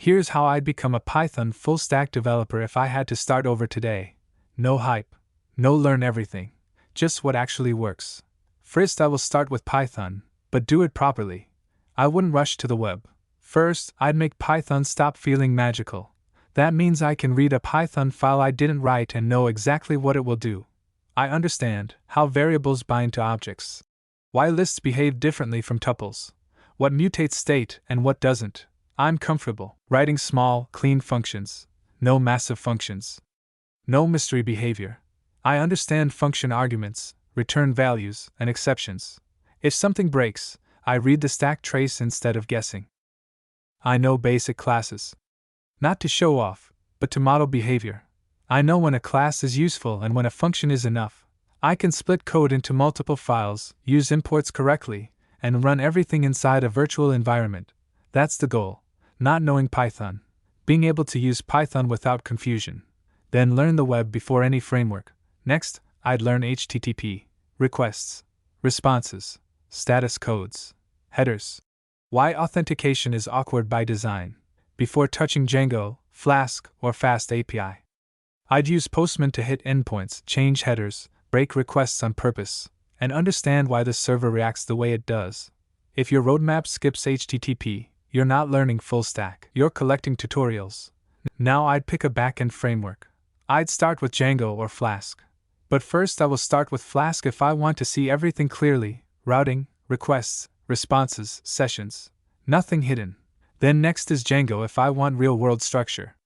Here's how I'd become a Python full-stack developer if I had to start over today. No hype. No learn everything. Just what actually works. First, I will start with Python, but do it properly. I wouldn't rush to the web. First, I'd make Python stop feeling magical. That means I can read a Python file I didn't write and know exactly what it will do. I understand how variables bind to objects, why lists behave differently from tuples, what mutates state and what doesn't. I'm comfortable writing small, clean functions. No massive functions. No mystery behavior. I understand function arguments, return values, and exceptions. If something breaks, I read the stack trace instead of guessing. I know basic classes. Not to show off, but to model behavior. I know when a class is useful and when a function is enough. I can split code into multiple files, use imports correctly, and run everything inside a virtual environment. That's the goal. Not knowing Python. Being able to use Python without confusion. Then learn the web before any framework. Next, I'd learn HTTP, requests, responses, status codes, headers. Why authentication is awkward by design. Before touching Django, Flask, or FastAPI. I'd use Postman to hit endpoints, change headers, break requests on purpose, and understand why the server reacts the way it does. If your roadmap skips HTTP, you're not learning full stack. You're collecting tutorials. Now I'd pick a backend framework. I'd start with Django or Flask. But first I will start with Flask if I want to see everything clearly: routing, requests, responses, sessions. Nothing hidden. Then next is Django if I want real-world structure.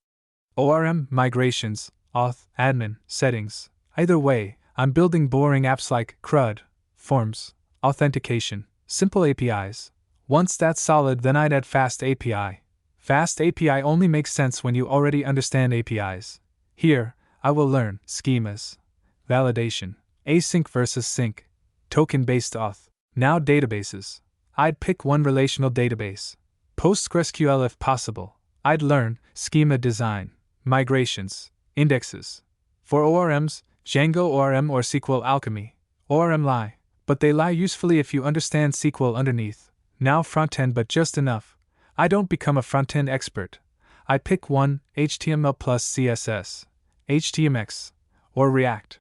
ORM, migrations, auth, admin, settings. Either way, I'm building boring apps like CRUD, forms, authentication, simple APIs. Once that's solid, then I'd add FastAPI. FastAPI only makes sense when you already understand APIs. Here, I will learn schemas, validation, async versus sync, token-based auth. Now databases. I'd pick one relational database. PostgreSQL if possible. I'd learn schema design, migrations, indexes. For ORMs, Django ORM or SQL Alchemy. ORM lie, but they lie usefully if you understand SQL underneath. Now frontend, but just enough. I don't become a frontend expert. I pick one, HTML plus CSS, HTMX, or React.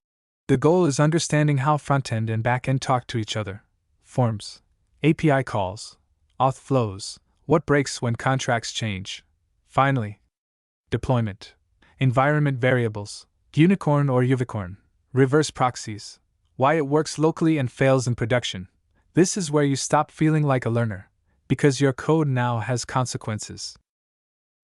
The goal is understanding how frontend and backend talk to each other. Forms, API calls, auth flows, what breaks when contracts change. Finally, deployment. Environment variables, unicorn or unicorn, reverse proxies, why it works locally and fails in production. This is where you stop feeling like a learner, because your code now has consequences.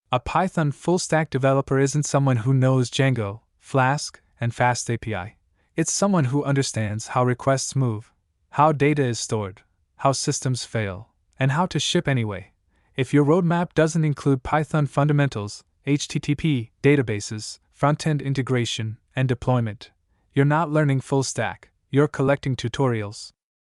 A Python full-stack developer isn't someone who knows Django, Flask, and FastAPI. It's someone who understands how requests move, how data is stored, how systems fail, and how to ship anyway. If your roadmap doesn't include Python fundamentals, HTTP, databases, front-end integration, and deployment, you're not learning full stack, you're collecting tutorials.